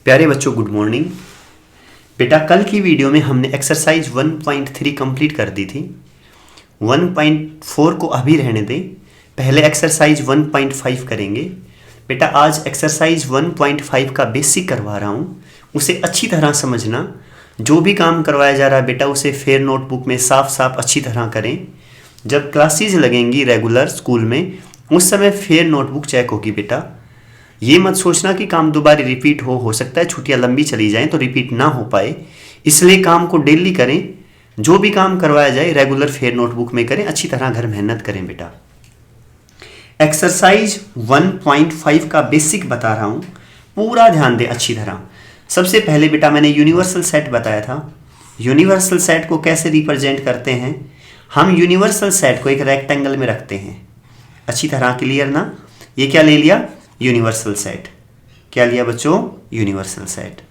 प्यारे बच्चों, good morning. बेटा, कल की वीडियो में हमने एक्सरसाइज 1.3 कंप्लीट कर दी थी। 1.4 को अभी रहने दें, पहले एक्सरसाइज 1.5 करेंगे। बेटा, आज एक्सरसाइज 1.5 का बेसिक करवा रहा हूँ, उसे अच्छी तरह समझना। जो भी काम करवाया जा रहा है बेटा, उसे फेयर नोटबुक में साफ साफ अच्छी तरह करें। जब क्लासेज लगेंगी रेगुलर स्कूल में, उस समय फेयर नोटबुक चेक होगी बेटा। ये मत सोचना कि काम दोबारा रिपीट हो सकता है छुट्टियां लंबी चली जाएं तो रिपीट ना हो पाए, इसलिए काम को डेली करें। जो भी काम करवाया जाए रेगुलर फेयर नोटबुक में करें, अच्छी तरह घर मेहनत करें बेटा। एक्सरसाइज 1.5 का बेसिक बता रहा हूं, पूरा ध्यान दें अच्छी तरह। सबसे पहले बेटा मैंने यूनिवर्सल सेट बताया था। यूनिवर्सल सेट को कैसे रिप्रेजेंट करते हैं? हम यूनिवर्सल सेट को एक रेक्टेंगल में रखते हैं। अच्छी तरह क्लियर ना? ये क्या ले लिया? Universal set. क्या लिया बच्चों? Universal set.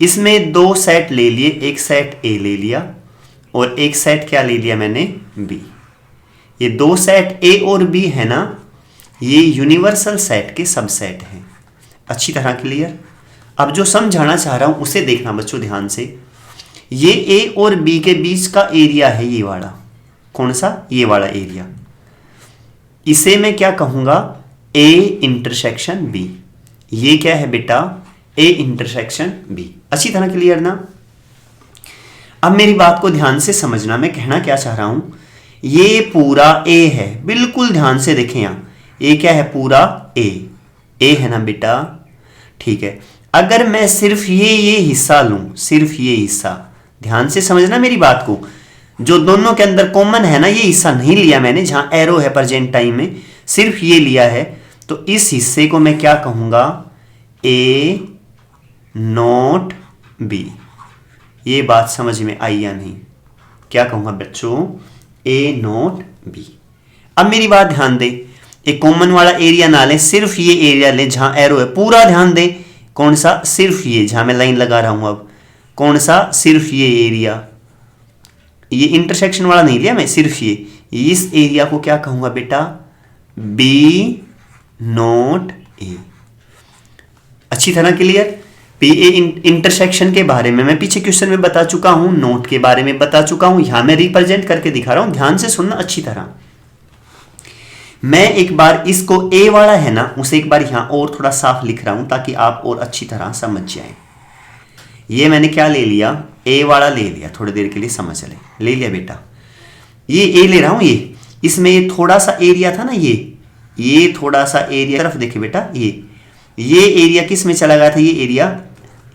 इसमें दो सेट ले लिए, एक सेट ए ले लिया और एक सेट क्या ले लिया मैंने? बी। ये दो सेट ए और बी है ना, ये यूनिवर्सल सेट के सबसेट हैं। अच्छी तरह क्लियर? अब जो समझाना चाह रहा हूं उसे देखना बच्चों ध्यान से। ये ए और बी के बीच का एरिया है ये वाला। कौन सा? ये वाला एरिया। इसे मैं क्या कहूंगा? A intersection B. ये क्या है बेटा? A intersection B. अच्छी तरह क्लियर ना? अब मेरी बात को ध्यान से समझना, मैं कहना क्या चाह रहा हूं। ये पूरा ए है, बिल्कुल ध्यान से देखें यहां। ये क्या है? पूरा ए है ना बेटा? ठीक है। अगर मैं सिर्फ ये हिस्सा लूं, सिर्फ ये हिस्सा, ध्यान से समझना मेरी बात को। जो दोनों के अंदर कॉमन है ना, ये हिस्सा नहीं लिया मैंने, जहां एरो है प्रेजेंट टाइम में, सिर्फ ये लिया है, तो इस हिस्से को मैं क्या कहूंगा? ए नोट बी। ये बात समझ में आई या नहीं? क्या कहूंगा बच्चों? ए नोट बी। अब मेरी बात ध्यान दे, एक कॉमन वाला एरिया ना लें, सिर्फ ये एरिया लें जहां एरो है। पूरा ध्यान दे। कौन सा? सिर्फ ये, जहां मैं लाइन लगा रहा हूं। अब कौन सा? सिर्फ ये एरिया। ये इंटरसेक्शन वाला नहीं लिया मैं, सिर्फ ये। इस एरिया को क्या कहूंगा बेटा? बी नोट ए। अच्छी तरह क्लियर? पी ए इंटरसेक्शन के बारे में मैं पीछे क्वेश्चन में बता चुका हूं, नोट के बारे में बता चुका हूं, यहां मैं रिप्रेजेंट करके दिखा रहा हूं। ध्यान से सुनना अच्छी तरह। मैं एक बार इसको ए वाला है ना, उसे एक बार यहां और थोड़ा साफ लिख रहा हूं ताकि आप और अच्छी तरह समझ जाए। ये मैंने क्या ले लिया? ए वाला ले लिया। थोड़ी देर के लिए समझ ले लिया बेटा। ये ए ले रहा हूं, ये इसमें ये थोड़ा सा एरिया था ना, ये थोड़ा सा एरिया तरफ देखिए बेटा। ये एरिया किस में चला गया था? ये एरिया,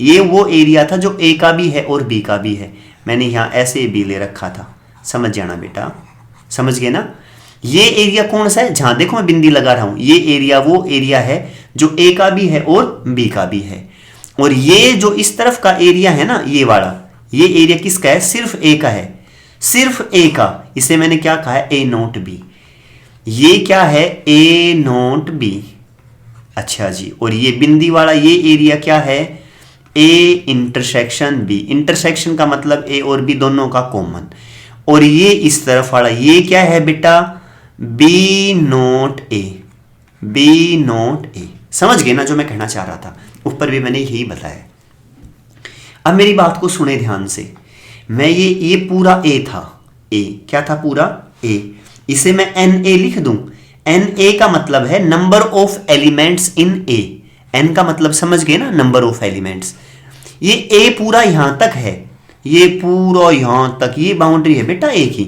ये वो एरिया था जो ए का भी है और बी का भी है। मैंने यहां ऐसे बी ले रखा था। समझ जाना बेटा, समझ गए ना? ये एरिया कौन सा है? जहां देखो मैं बिंदी लगा रहा हूं, ये एरिया वो एरिया है जो ए का भी है और बी का भी है। और ये जो इस तरफ का एरिया है ना, ये वाला, ये एरिया किसका है? सिर्फ ए का है, सिर्फ ए का। इसे मैंने क्या कहा है? ए नोट बी। ये क्या है? ए नोट बी। अच्छा जी। और ये बिंदी वाला ये एरिया क्या है? ए इंटरसेक्शन बी। इंटरसेक्शन का मतलब ए और बी दोनों का कॉमन। और ये इस तरफ वाला ये क्या है बेटा? B not A. B not ए। समझ गए ना जो मैं कहना चाह रहा था? ऊपर भी मैंने यही बताया। अब मेरी बात को सुने ध्यान से। मैं ये पूरा ए था। ए क्या था? पूरा ए। इसे मैं एन ए लिख दूं। एन ए का मतलब है number of elements in A. N का मतलब समझ गए ना? Number of elements. ये ए पूरा यहां तक है, ये पूरा यहां तक, ये बाउंड्री है बेटा ए की।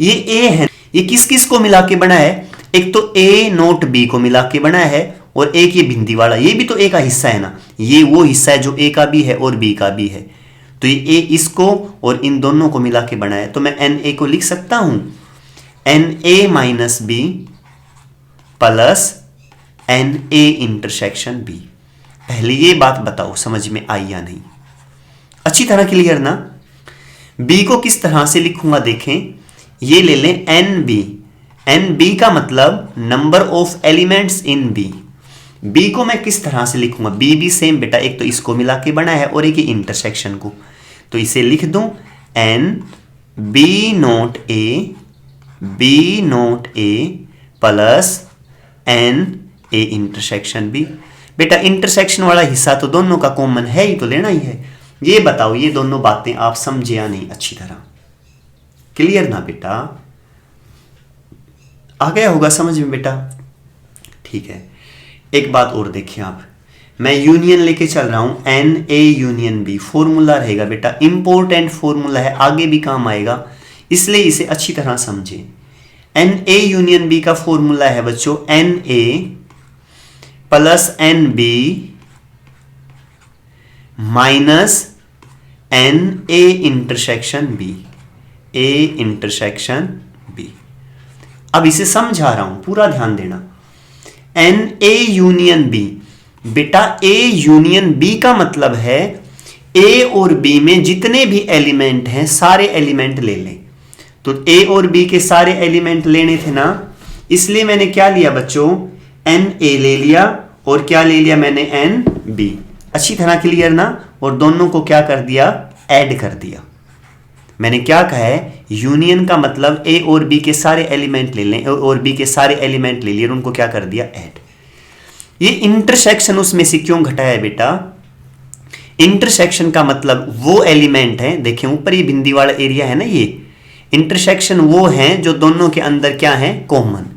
ये ए है, ये किस किस को मिला के बना है? एक तो ए नोट बी को मिला के बना है, और एक ये बिंदी वाला, ये भी तो ए का हिस्सा है ना। ये वो हिस्सा है जो ए का भी है और बी का भी है। तो ये ए इसको और इन दोनों को मिला के बना है। तो मैं एन ए को लिख सकता हूं N A minus B plus N A intersection B. पहले ये बात बताओ समझ में आई या नहीं? अच्छी तरह क्लियर ना? बी को किस तरह से लिखूंगा देखें। ये ले लें एन बी। एन बी का मतलब number of elements in B. B को मैं किस तरह से लिखूंगा? बी भी सेम बेटा, एक तो इसको मिला के बना है और एक ही इंटरसेक्शन को। तो इसे लिख दूं N B not A, B not A plus N A intersection B. बेटा इंटरसेक्शन वाला हिस्सा तो दोनों का कॉमन है ही, तो लेना ही है। ये बताओ ये दोनों बातें आप समझे या नहीं अच्छी तरह? क्लियर ना बेटा? आ गया होगा समझ में बेटा? ठीक है, एक बात और देखिए आप, मैं यूनियन लेके चल रहा हूं, N A union B, formula रहेगा बेटा, इंपॉर्टेंट फॉर्मूला है, आगे भी काम आएगा, इसलिए इसे अच्छी तरह समझे। एन ए यूनियन बी का फॉर्मूला है बच्चों N A plus N B minus N A intersection B, A intersection B. अब इसे समझा रहा हूं, पूरा ध्यान देना। एन ए यूनियन बी, बेटा ए यूनियन बी का मतलब है ए और बी में जितने भी एलिमेंट हैं सारे एलिमेंट ले लें। तो ए और बी के सारे एलिमेंट लेने थे ना, इसलिए मैंने क्या लिया बच्चों, एन ए ले लिया, और क्या ले लिया मैंने, एन बी। अच्छी तरह क्लियर ना? और दोनों को क्या कर दिया, ऐड कर दिया। मैंने क्या कहा है, यूनियन का मतलब ए और बी के सारे एलिमेंट ले लें, ए और बी के सारे एलिमेंट ले लिए और उनको क्या कर दिया, ऐड। ये इंटरसेक्शन उसमें से क्यों घटाया बेटा? इंटरसेक्शन का मतलब वो एलिमेंट है, देखिए ऊपर ये बिंदी वाला एरिया है ना, ये इंटरसेक्शन वो है जो दोनों के अंदर क्या है, कॉमन।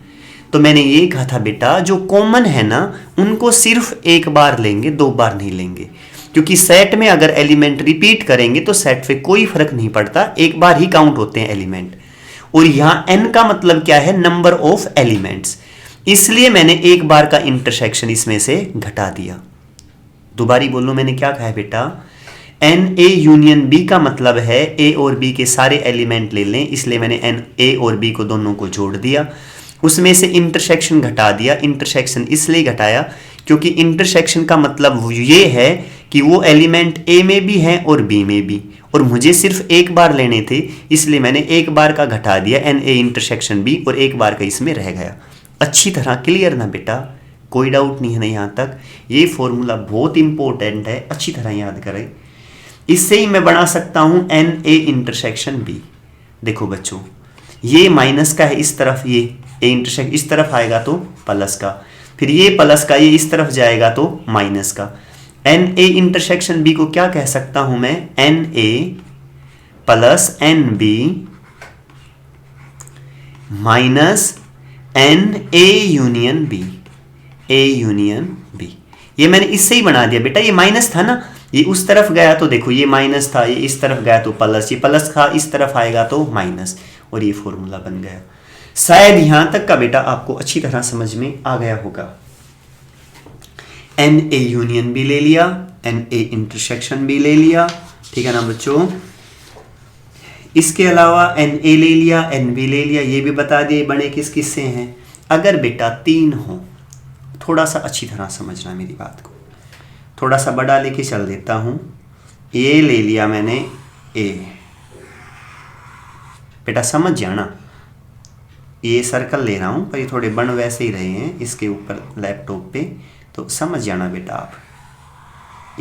तो मैंने ये कहा था बेटा जो कॉमन है ना उनको सिर्फ एक बार लेंगे, दो बार नहीं लेंगे, क्योंकि सेट में अगर एलिमेंट रिपीट करेंगे तो सेट पे कोई फर्क नहीं पड़ता, एक बार ही काउंट होते हैं एलिमेंट। और यहां n का मतलब क्या है, नंबर ऑफ एलिमेंट्स, इसलिए मैंने एक बार का इंटरसेक्शन इसमें से घटा दिया। दोबारी बोलो, मैंने क्या कहा है बेटा, एन ए यूनियन बी का मतलब है ए और बी के सारे एलिमेंट ले लें, इसलिए मैंने एन ए और बी को दोनों को जोड़ दिया, उसमें से इंटरसेक्शन घटा दिया। इंटरसेक्शन इसलिए घटाया क्योंकि इंटरसेक्शन का मतलब ये है कि वो एलिमेंट ए में भी हैं और बी में भी, और मुझे सिर्फ एक बार लेने थे, इसलिए मैंने एक बार का घटा दिया एन ए इंटरसेक्शन बी, और एक बार का इसमें रह गया। अच्छी तरह क्लियर ना बेटा? कोई डाउट नहीं है ना यहाँ तक? ये फॉर्मूला बहुत इंपॉर्टेंट है, अच्छी तरह याद करें। इससे ही मैं बना सकता हूँ एन ए इंटरसेक्शन बी। देखो बच्चों, ये माइनस का है इस तरफ, ये ए इंटरसेक्शन इस तरफ आएगा तो प्लस का, फिर ये प्लस का ये इस तरफ जाएगा तो माइनस का। एन ए इंटरसेक्शन बी को क्या कह सकता हूं मैं, N A plus N B minus N A union B, A union B. ये मैंने इससे ही बना दिया बेटा, ये माइनस था ना, ये उस तरफ गया तो देखो ये माइनस था, ये इस तरफ गया तो प्लस, ये प्लस था इस तरफ आएगा तो माइनस, और ये फॉर्मूला बन गया। शायद यहां तक का बेटा आपको अच्छी तरह समझ में आ गया होगा। एन ए यूनियन भी ले लिया, एन ए इंटरसेक्शन भी ले लिया, ठीक है ना बच्चों? इसके अलावा एन ए ले लिया, एन बी ले लिया, ये भी बता दिए बड़े किस किस से हैं। अगर बेटा तीन हो, थोड़ा सा अच्छी तरह समझना मेरी बात को, थोड़ा सा बड़ा लेके चल देता हूं। ए ले लिया मैंने, ए बेटा समझ जाना, ये सर्कल ले रहा हूं पर ये थोड़े बन वैसे ही रहे हैं इसके ऊपर लैपटॉप पे, तो समझ जाना बेटा आप।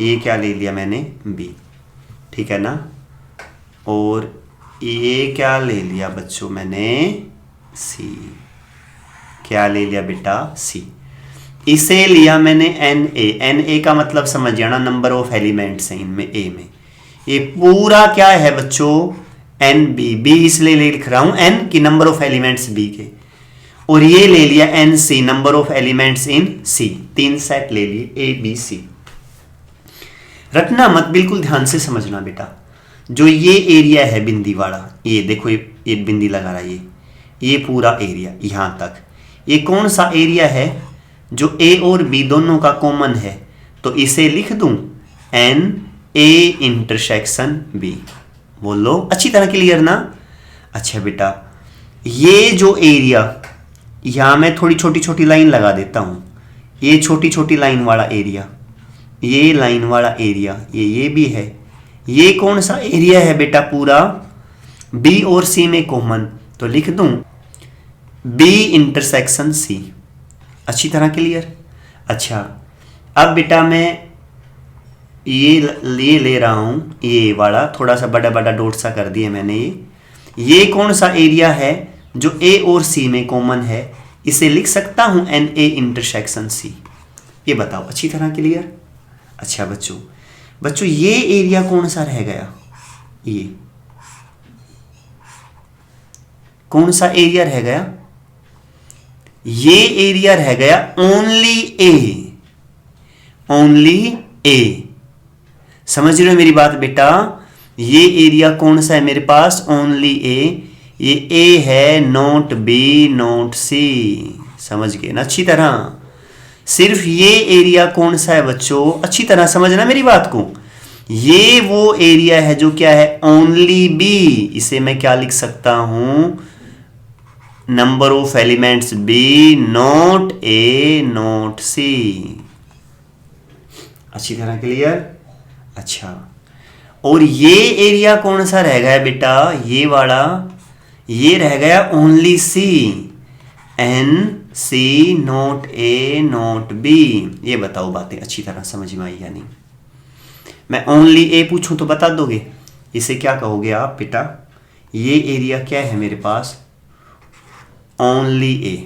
ये क्या ले लिया मैंने, बी, ठीक है ना? और ये क्या ले लिया बच्चों मैंने, सी। क्या ले लिया बेटा, सी। इसे लिया मैंने एन ए, एन ए का मतलब समझ जाना नंबर ऑफ एलिमेंट्स हैं इनमें, ए में। ये पूरा क्या है बच्चों, एन बी, बी इसलिए लिख रहा हूं एन की नंबर ऑफ एलिमेंट्स बी के, और ये ले लिया n C, number of elements in C. तीन सेट ले लिए, ए बी सी। रटना मत, बिल्कुल ध्यान से समझना बेटा। जो ये एरिया है बिंदी वाला, ये देखो ये बिंदी लगा रहा है, ये पूरा एरिया यहां तक, ये कौन सा एरिया है जो ए और बी दोनों का कॉमन है, तो इसे लिख दूं एन ए इंटरसेक्शन बी। बोलो अच्छी तरह क्लियर ना? अच्छा बेटा, ये जो एरिया, यहां मैं थोड़ी छोटी छोटी लाइन लगा देता हूं, ये छोटी छोटी लाइन वाला एरिया, ये लाइन वाला एरिया, ये भी है, ये कौन सा एरिया है बेटा, पूरा बी और सी में कॉमन, तो लिख दूं बी इंटरसेक्शन सी। अच्छी तरह क्लियर? अच्छा अब बेटा मैं ये ले रहा हूं, ये वाला थोड़ा सा बड़ा बड़ा डॉट सा कर दिया मैंने। ये कौन सा एरिया है जो ए और सी में कॉमन है, इसे लिख सकता हूं एन ए इंटरसेक्शन सी। ये बताओ, अच्छी तरह क्लियर? अच्छा बच्चों ये एरिया कौन सा रह गया? ये कौन सा एरिया रह गया? ये एरिया रह गया ओनली ए। समझ रहे हो मेरी बात बेटा? ये एरिया कौन सा है मेरे पास? ओनली ए। ये ए है, नोट बी नोट सी। समझ गए ना अच्छी तरह? सिर्फ ये एरिया कौन सा है बच्चों? अच्छी तरह समझना मेरी बात को। ये वो एरिया है जो क्या है? Only B. इसे मैं क्या लिख सकता हूं? Number of elements B not A not C. अच्छी तरह क्लियर? अच्छा, और ये एरिया कौन सा रह गया बेटा? ये वाला, ये रह गया only C, N C note A note B. ये बताओ बातें अच्छी तरह समझ में आई या नहीं? मैं ओनली ए पूछूं तो बता दोगे? इसे क्या कहोगे आप बेटा? ये एरिया क्या है मेरे पास? ओनली ए।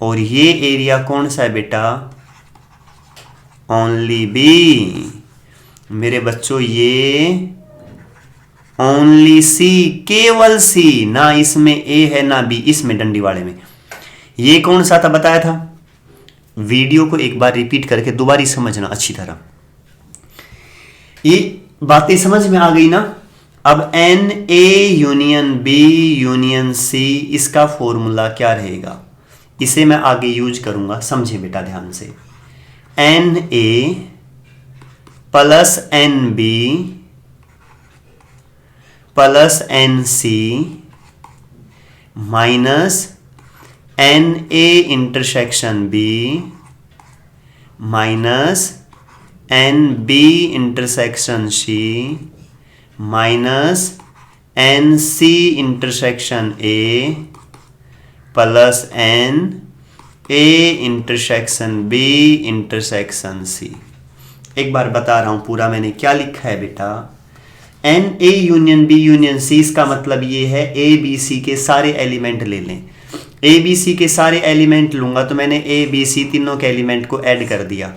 और ये एरिया कौन सा है बेटा? Only B. मेरे बच्चों ये ओनली सी, केवल सी, ना इसमें ए है ना बी, इसमें डंडी वाले में। ये कौन सा था बताया था? वीडियो को एक बार रिपीट करके दोबारा समझना अच्छी तरह। ये बातें समझ में आ गई ना? अब N A union B union C, इसका फॉर्मूला क्या रहेगा? इसे मैं आगे यूज करूंगा, समझे बेटा ध्यान से। N A plus N B plus N C minus N A intersection B minus N B intersection C minus N C intersection A plus N A intersection B intersection C. एक बार बता रहा हूं पूरा मैंने क्या लिखा है बेटा। N A union B union C, इसका मतलब ये है ए बी सी के सारे एलिमेंट ले लें। ए बी सी के सारे एलिमेंट लूंगा तो मैंने ए बी सी तीनों के एलिमेंट को ऐड कर दिया।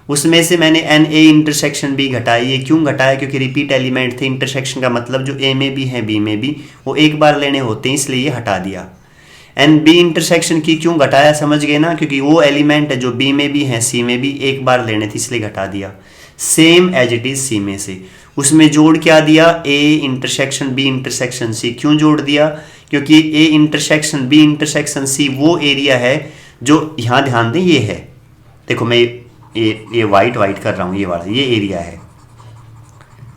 उसमें से मैंने एन ए इंटरसेक्शन बी घटाया। ये क्यों घटाया? क्योंकि रिपीट एलिमेंट थे। इंटरसेक्शन का मतलब जो ए में भी है बी में भी, वो एक बार लेने होते हैं, इसलिए ये हटा दिया। एन बी इंटरसेक्शन की क्यों घटाया? समझ गए ना? क्योंकि वो एलिमेंट है जो बी में भी है सी में भी, एक बार लेने थे इसलिए घटा दिया। Same as it is C में से। उसमें जोड़ क्या दिया? A intersection B intersection C. क्यों जोड़ दिया? क्योंकि A intersection B intersection C वो एरिया है जो, यहाँ ध्यान दें, ये है, देखो मैं ये वाइट कर रहा हूँ, ये वाला ये एरिया है,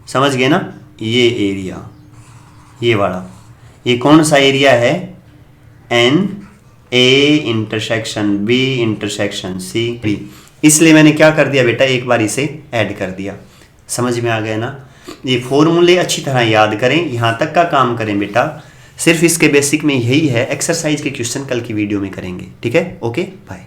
समझ गए ना? ये एरिया, ये वाला, ये कौन सा एरिया है? N A intersection B intersection C B. इसलिए मैंने क्या कर दिया बेटा? एक बार इसे ऐड कर दिया। समझ में आ गया ना? ये फॉर्मूले अच्छी तरह याद करें, यहाँ तक का काम करें बेटा। सिर्फ इसके बेसिक में यही है। एक्सरसाइज के क्वेश्चन कल की वीडियो में करेंगे, ठीक है? Okay bye.